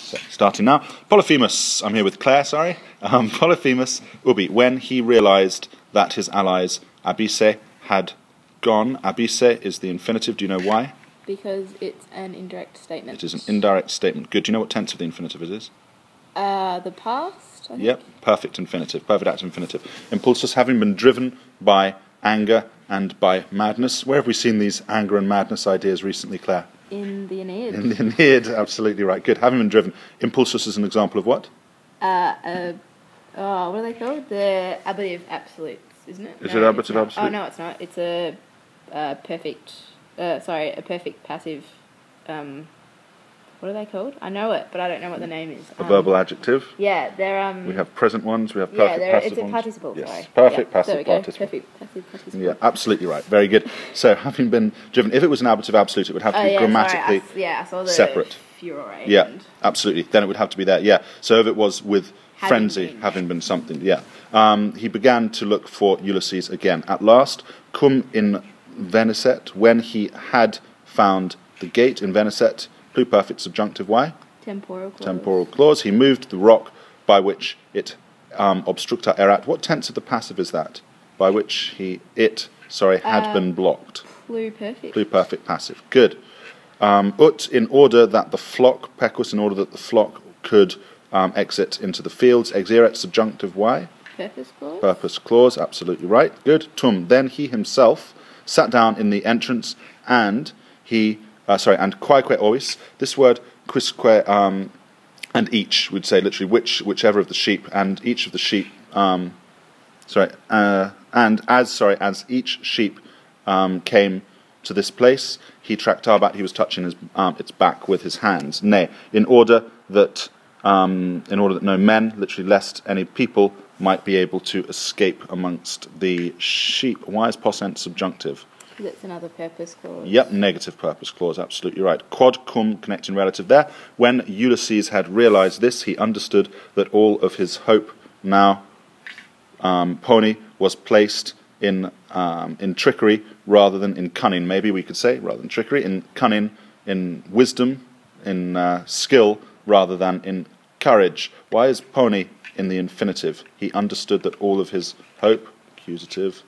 So, starting now. Polyphemus. I'm here with Claire, sorry. Polyphemus ubi, when he realised that his allies Abise had gone. Abise is the infinitive. Do you know why? Because it's an indirect statement. It is an indirect statement. Good. Do you know what tense of the infinitive it is? The past, I think. Yep. Perfect infinitive. Perfect active infinitive. Impulsus, having been driven by anger and by madness. Where have we seen these anger and madness ideas recently, Claire? In the Aeneid. In the Aeneid, absolutely right. Good. Having been driven. Impulsus is an example of what? What are they called? The ablative absolutes, isn't it? Is it ablative absolute? Oh, no, it's not. It's a perfect... a perfect passive... what are they called? I know it, but I don't know what the name is. A verbal adjective. Yeah, they're... We have present ones, we have perfect passive it's a ones. participle, Yes. sorry. Perfect yeah, passive participle. Perfect passive participle. Yeah, absolutely right. Very good. So, having been driven, if it was an ablative absolute, it would have to be grammatically I saw the separate. Furore. Yeah, absolutely. Then it would have to be there. Yeah. So if it was with frenzy, having been something, yeah. He began to look for Ulysses again. At last, cum in venicet, when he had found the gate in venicet, pluperfect subjunctive, why? Temporal clause. Temporal clause. He moved the rock by which it obstructa erat. What tense of the passive is that? By which had been blocked. Pluperfect. Pluperfect passive. Good. Ut, in order that the flock, pecus, in order that the flock could exit into the fields, exeret, subjunctive, why? Purpose clause. Purpose clause, absolutely right. Good. Tum, then he himself sat down in the entrance and he, and quaeque ois, this word, quisque, and each, we'd say literally whichever of the sheep, and each of the sheep, as each sheep came to this place, he tractabat, he was touching its back with his hands. Nay, in order that no men, literally lest any people, might be able to escape amongst the sheep. Why is possent subjunctive? Because it's another purpose clause. Yep, negative purpose clause, absolutely right. Quod cum, connecting relative there. When Ulysses had realised this, he understood that all of his hope now, pony, was placed in trickery rather than in cunning, maybe we could say, rather than trickery, in cunning, in wisdom, in skill, rather than in courage. Why is pony in the infinitive? He understood that all of his hope, accusative.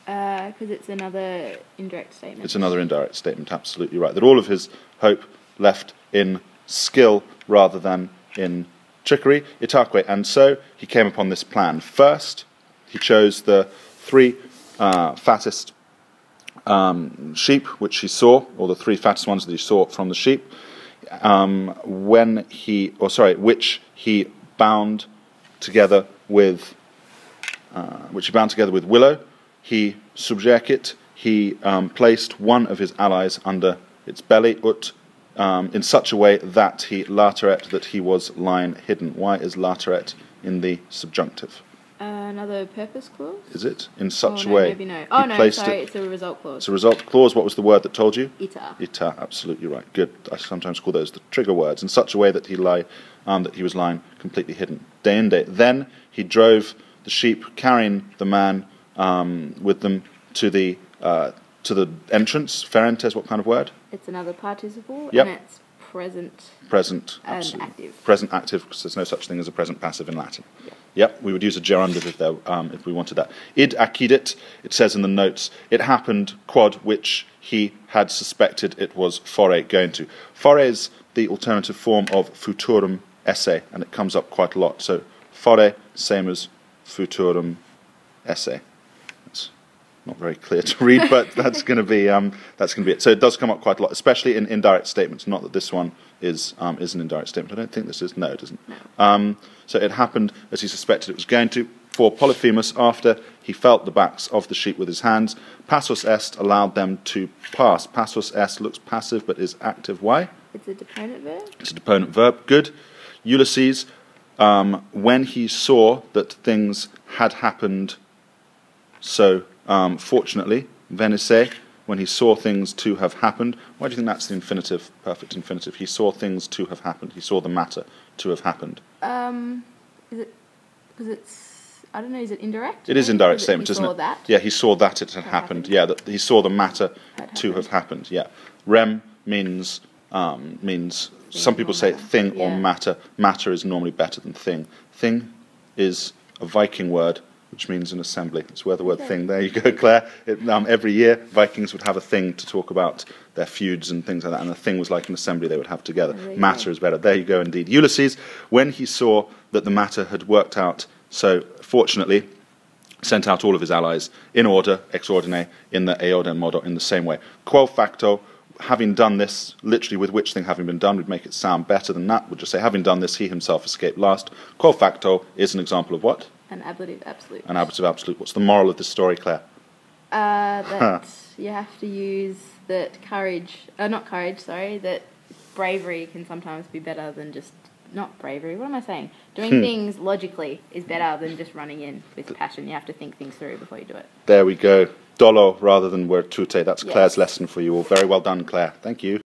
Because it's another indirect statement. It's another indirect statement, absolutely right. That all of his hope left in skill rather than in trickery. Itaque, and so he came upon this plan. First, he chose the three fattest sheep which he saw, or the three fattest ones that he saw from the sheep, which he bound together with willow. He subjecit, he placed one of his allies under its belly, in such a way that he lateret, that he was lying hidden. Why is lateret in the subjunctive? Another purpose clause? Is it? In such a way. Maybe no. Oh, no, sorry, it's a result clause. It's a result clause. What was the word that told you? Ita. Ita, absolutely right. Good. I sometimes call those the trigger words. In such a way that he was lying completely hidden. Deinde. Then he drove the sheep, carrying the man with them to the entrance. Ferentes, what kind of word? It's another participle, yep. And it's present. Present, and absolutely. Active. Present active, because there's no such thing as a present passive in Latin. Yep, we would use a gerundive there if we wanted that. Id accidit, it says in the notes, it happened, quod, which he had suspected it was fore going to. Fore is the alternative form of futurum esse, and it comes up quite a lot. So fore, same as futurum esse. It's not very clear to read, but that's going to be it. So it does come up quite a lot, especially in indirect statements. Not that this one is an indirect statement. I don't think this is. No, it isn't. No. So it happened as he suspected it was going to. For Polyphemus, after he felt the backs of the sheep with his hands, passus est, allowed them to pass. Passus est looks passive but is active. Why? It's a deponent verb. It's a deponent verb. Good. Ulysses, when he saw that things had happened so fortunately, venice, when he saw things to have happened. Why do you think that's the infinitive, perfect infinitive? He saw things to have happened. He saw the matter to have happened. Is it because it's, I don't know, is it indirect? It is indirect statement, isn't it? That? Yeah, he saw that it had happened. Yeah, that he saw the matter to have happened. Yeah. Rem means means, some people say thing or matter. Matter is normally better than thing. Thing is a Viking word, which means an assembly. That's where the word thing, there you go, Claire. Every year, Vikings would have a thing to talk about their feuds and things like that, and the thing was like an assembly they would have together. Matter is better. There you go, indeed. Ulysses, when he saw that the matter had worked out so fortunately, sent out all of his allies in order, ex ordine, in the eodem modo, in the same way. Quo facto, having done this, literally with which thing having been done, would make it sound better than that. We'd just say, having done this, he himself escaped last. Quo facto is an example of what? An ablative absolute. An ablative absolute. What's the moral of this story, Claire? That you have to use that that bravery can sometimes be better than just, not bravery, what am I saying? Doing things logically is better than just running in with passion. You have to think things through before you do it. There we go. Dolo rather than virtute. That's Claire's lesson for you all. Very well done, Claire. Thank you.